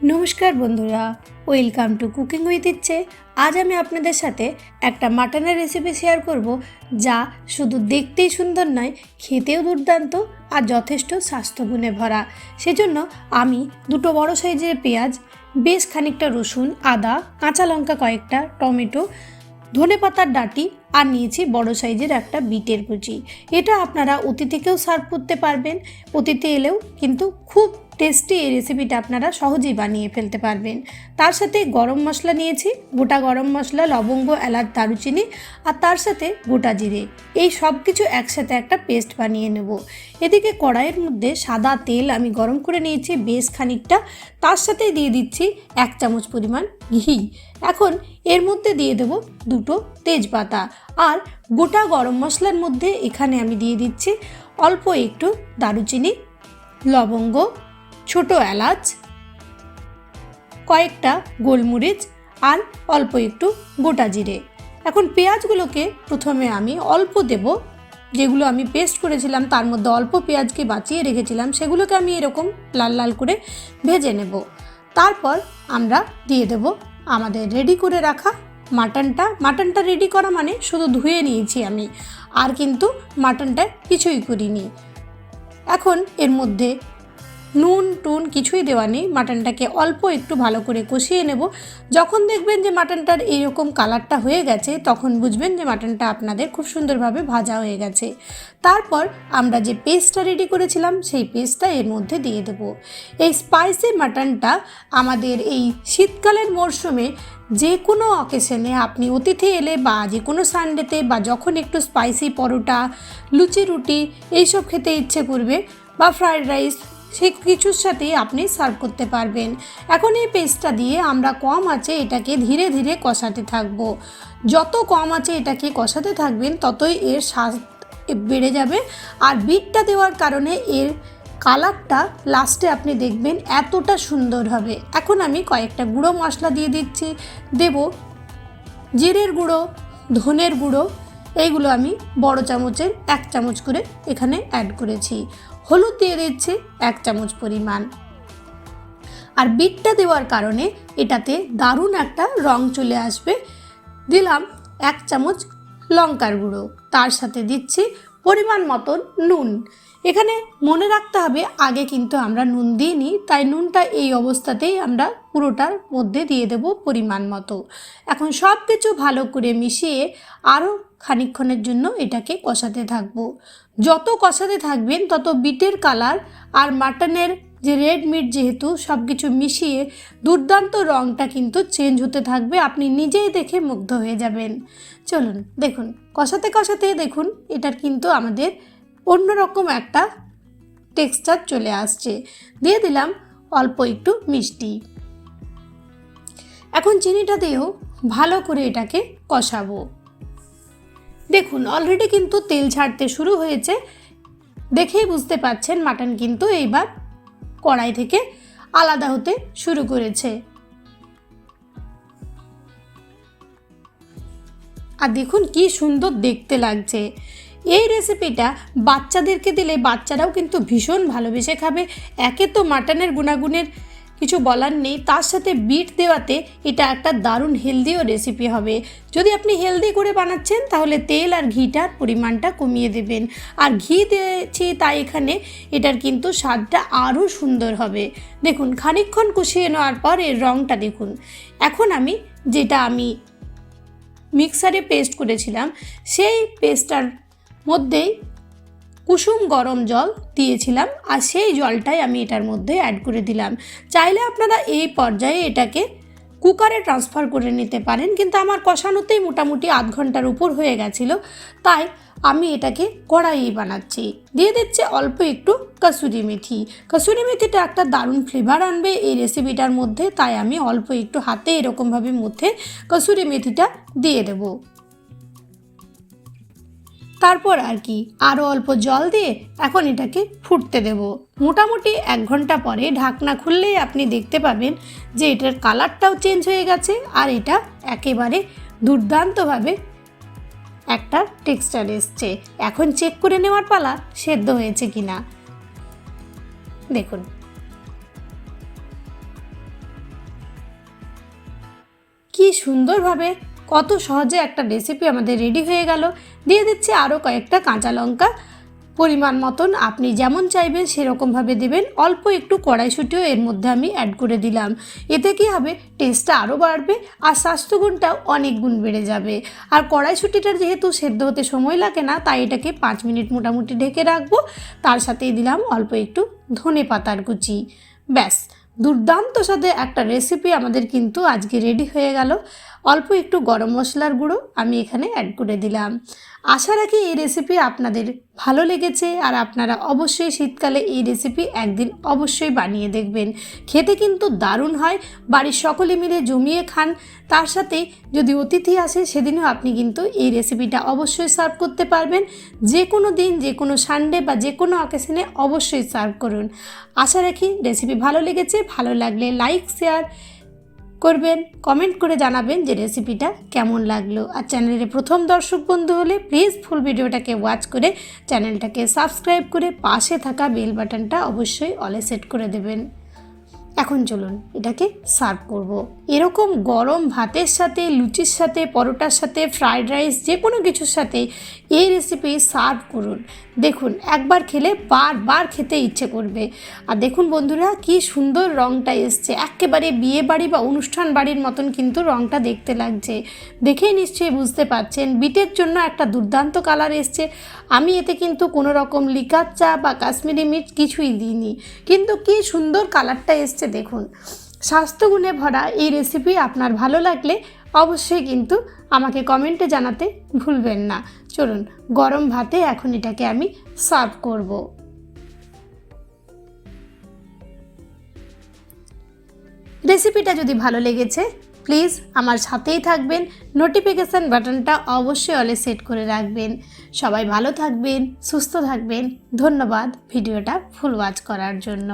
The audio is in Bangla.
नमस्कार बंधुरा वेलकाम टू कुकिंग उइथ इच्छे। आज आमी आपनादेर साथे एकटा माटनेर रेसिपि शेयर करब जा शुधु देखतेई सुंदर नय खेतेও दुर्दान्त और यथेष्ट स्वास्थ्यगुणे भरा। सेजन्य आमी दुटो बड़ो साइजेर पेঁয়াজ, बेश खानिकटा रसुन, आदा, काँचा लंका कयेकटा, टमेटो, धने पातार डाटी और निয়েছি बड़ो साइजेर एकटा बीटेर कुचि। एटा आपनारा अतिथिकेও सार्व करते पारबेन, अतिथि एलेও किन्तु खूब टेस्टी এই রেসিপিটা আপনারা সহজেই বানিয়ে ফেলতে পারবেন। তার সাথে গরম মশলা নিয়েছি, গোটা গরম মশলা, লবঙ্গ, এলাচ, দারুচিনি আর তার সাথে গোটা জিরে। এই সব কিছু একসাথে একটা পেস্ট বানিয়ে নেব। এদিকে কড়াইয়ের মধ্যে সাদা তেল আমি গরম করে নিয়েছি বেশ খানিকটা, তার সাথে দিয়ে দিচ্ছি 1 চামচ পরিমাণ ঘি। এখন এর মধ্যে দিয়ে দেব দুটো তেজপাতা আর গোটা গরম মশলার মধ্যে এখানে আমি দিয়ে দিচ্ছি অল্প একটু দারুচিনি, লবঙ্গ, छोटो एलाच, कयेकटा गोलमरिच और अल्प एकटू गोटा जिरे। एखन पेঁয়াজগুলোকে प्रथमे आमी अल्प देव, जेगुलो आमी पेस्ट करेছিলাম तार मध्य अल्प पेঁয়াজকে बाँचिয়ে রেখেছিলাম সেগুলোকে আমি এরকম लाल लाल করে ভেজে নেব। তারপর আমরা দিয়ে দেব আমাদের রেডি করে রাখা মাটনটা রেডি করা মানে শুধু ধুয়ে নিয়েছি আমি, আর কিন্তু মাটনটা কিছুই করিনি। এখন এর মধ্যে নুন টুন কিছুই দেওয়া নেই, মাটনটাকে অল্প একটু ভালো করে কষিয়ে নেব। যখন দেখবেন যে মাটনটার এইরকম কালারটা হয়ে গেছে তখন বুঝবেন যে মাটনটা আপনাদের খুব সুন্দরভাবে ভাজা হয়ে গেছে। তারপর আমরা যে পেস্টটা রেডি করেছিলাম সেই পেস্টটা এর মধ্যে দিয়ে দেব। এই স্পাইসি মাটনটা আমাদের এই শীতকালের মরশুমে যে কোনো অকেশনে আপনি অতিথি এলে বা যে কোনো সানডেতে বা যখন একটু স্পাইসি পরোটা, লুচি, রুটি এইসব খেতে ইচ্ছে করবে বা ফ্রাইড রাইস সেই কিছুর সাথেই আপনি সার্ভ করতে পারবেন। এখন এই পেস্টটা দিয়ে আমরা কম আঁচে এটাকে ধীরে ধীরে কষাতে থাকব। যত কম আঁচে এটাকে কষাতে থাকবেন ততই এর স্বাদ বেড়ে যাবে। আর বিটটা দেওয়ার কারণে এর কালারটা লাস্টে আপনি দেখবেন এতটা সুন্দর হবে। এখন আমি কয়েকটা গুঁড়ো মশলা দিয়ে দিচ্ছি, দেব জিরের গুঁড়ো, ধনের গুঁড়ো, এইগুলো আমি বড় চামচের 1 চামচ করে এখানে অ্যাড করেছি। হলুদ দিয়ে দিচ্ছি 1 চামচ পরিমাণ। আর বিটটা দেওয়ার কারণে এটাতে দারুণ একটা রং চলে আসবে। দিলাম 1 চামচ লঙ্কার গুঁড়ো, তার সাথে দিচ্ছি পরিমাণ মতন নুন। এখানে মনে রাখতে হবে আগে কিন্তু আমরা নুন দিইনি, তাই নুনটা এই অবস্থাতেই আমরা পুরোটার মধ্যে দিয়ে দেব পরিমাণ মতো। এখন সব কিছু ভালো করে মিশিয়ে আরও খানিকক্ষণের জন্য এটাকে কষাতে থাকব। যত কষাতে থাকবেন তত বিটের কালার আর মাটনের যে রেড মিট যেহেতু সব কিছু মিশিয়ে দুর্দান্ত রঙটা কিন্তু চেঞ্জ হতে থাকবে, আপনি নিজেই দেখে মুগ্ধ হয়ে যাবেন। চলুন দেখুন কষাতে কষাতে দেখুন এটার কিন্তু আমাদের অন্যরকম একটা টেক্সচার চলে আসছে। দিয়ে দিলাম অল্প একটু মিষ্টি। এখন চিনিটা দিয়েও ভালো করে এটাকে কষাবো। দেখুন অলরেডি কিন্তু তেল ছাড়তে শুরু হয়েছে, দেখেই বুঝতে পাচ্ছেন মাটন কিন্তু এইবার কড়াই থেকে আলাদা হতে শুরু করেছে। আর দেখুন কি সুন্দর দেখতে লাগছে। এই রেসিপিটা বাচ্চাদেরকে দিলে বাচ্চারাও কিন্তু ভীষণ ভালোবেসে খাবে। একে তো মাটনের গুণাগুণের কিছু বলার নেই, তার সাথে বিট দেওয়াতে এটা একটা দারুণ হেলদিও রেসিপি হবে। যদি আপনি হেলদি করে বানাচ্ছেন তাহলে তেল আর ঘিটার পরিমাণটা কমিয়ে দেবেন। আর ঘি দিয়েছি তাই এখানে এটার কিন্তু স্বাদটা আরও সুন্দর হবে। দেখুন খানিকক্ষণ কষিয়ে নেওয়ার পর এর রঙটা দেখুন। এখন আমি যেটা মিক্সারে পেস্ট করেছিলাম সেই পেস্টটার মধ্যেই কুসুম গরম জল দিয়েছিলাম আর সেই জলটাই আমি এটার মধ্যে অ্যাড করে দিলাম। চাইলে আপনারা এই পর্যায়ে এটাকে কুকারে ট্রান্সফার করে নিতে পারেন, কিন্তু আমার কষানোতেই মোটামুটি আধ ঘন্টার উপর হয়ে গেছিলো, তাই আমি এটাকে কড়াইয়ে বানাচ্ছি। দিয়ে দিচ্ছি অল্প একটু কসুরি মেথি। কসুরি মেথিটা একটা দারুণ ফ্লেভার আনবে এই রেসিপিটার মধ্যে, তাই আমি অল্প একটু হাতে এরকমভাবে মধ্যে কসুরি মেথিটা দিয়ে দেবো। তারপর আর কি আরও অল্প জল দিয়ে এখন এটাকে ফুটতে দেব। মোটামুটি 1 ঘন্টা পরে ঢাকনা খুললেই আপনি দেখতে পাবেন যে এটার কালারটাও চেঞ্জ হয়ে গেছে আর এটা একেবারে দুর্দান্তভাবে একটা টেক্সচার এসছে। এখন চেক করে নেওয়ার পালা সেদ্ধ হয়েছে কিনা। দেখুন কি সুন্দরভাবে কত সহজে একটা রেসিপি আমাদের রেডি হয়ে গেল। দিয়ে দিচ্ছি আরও কয়েকটা কাঁচা লঙ্কা, পরিমাণ মতন আপনি যেমন চাইবেন সেরকমভাবে দেবেন। অল্প একটু কড়াইশুঁটিও এর মধ্যে আমি অ্যাড করে দিলাম। এতে কি হবে, টেস্টটা আরও বাড়বে আর স্বাস্থ্যগুণটাও অনেক গুণ বেড়ে যাবে। আর কড়াইশুঁটিটার যেহেতু সেদ্ধ হতে সময় লাগে না, তাই এটাকে 5 মিনিট মোটামুটি ঢেকে রাখবো। তার সাথেই দিলাম অল্প একটু ধনে পাতার কুচি। ব্যাস, দুর্দান্ত স্বাদে একটা রেসিপি আমাদের কিন্তু আজকে রেডি হয়ে গেল। অল্প একটু গরম মশলার গুঁড়ো আমি এখানে অ্যাড করে দিলাম। আশা রাখি এই রেসিপি আপনাদের ভালো লেগেছে আর আপনারা অবশ্যই শীতকালে এই রেসিপি একদিন অবশ্যই বানিয়ে দেখবেন। খেতে কিন্তু দারুণ হয়, বাড়ির সকলে মিলে জমিয়ে খান। তার সাথে যদি অতিথি আসে সেদিনও আপনি কিন্তু এই রেসিপিটা অবশ্যই সার্ভ করতে পারবেন। যে কোনো দিন, যে কোনো সানডে বা যে কোনো অকেশনে অবশ্যই সার্ভ করুন। আশা রাখি রেসিপি ভালো লেগেছে। ভালো লাগলে লাইক শেয়ার করবেন, কমেন্ট করে জানাবেন যে রেসিপিটা কেমন লাগলো। আর চ্যানেলের প্রথম দর্শক বন্ধু হলে প্লিজ ফুল ভিডিওটাকে ওয়াচ করে চ্যানেলটাকে সাবস্ক্রাইব করে পাশে থাকা বেল বাটনটা অবশ্যই অলে সেট করে দেবেন। এখন চলুন এটাকে সার্ভ করব। এরকম গরম ভাতের সাথে, লুচির সাথে, পরোটার সাথে, ফ্রাইড রাইস, যে কোনো কিছুর সাথে এই রেসিপি সার্ভ করুন। দেখুন, একবার খেলে বারবার খেতে ইচ্ছে করবে। আর দেখুন বন্ধুরা, কি সুন্দর রঙটা এসছে, একেবারে বিয়ে বাড়ি বা অনুষ্ঠান বাড়ির মতন কিন্তু রঙটা দেখতে লাগছে। দেখেই নিশ্চয়ই বুঝতে পারছেন বিটের জন্য একটা দুর্দান্ত কালার এসছে। আমি এতে কিন্তু কোনো রকম লিকার চা বা কাশ্মীরি মির্চ কিছুই দিইনি, কিন্তু কি সুন্দর কালারটা এসছে দেখুন। স্বাস্থ্যগুণে ভরা এই রেসিপি আপনার ভালো লাগলে অবশ্যই কিন্তু আমাকে কমেন্টে জানাতে ভুলবেন না। চলুন, গরম ভাতে এখন এটাকে আমি সার্ভ করব। রেসিপিটা যদি ভালো লেগেছে প্লিজ আমার সাথেই থাকবেন, নোটিফিকেশান বাটনটা অবশ্যই অলে সেট করে রাখবেন। সবাই ভালো থাকবেন, সুস্থ থাকবেন। ধন্যবাদ ভিডিওটা ফুল ওয়াচ করার জন্য।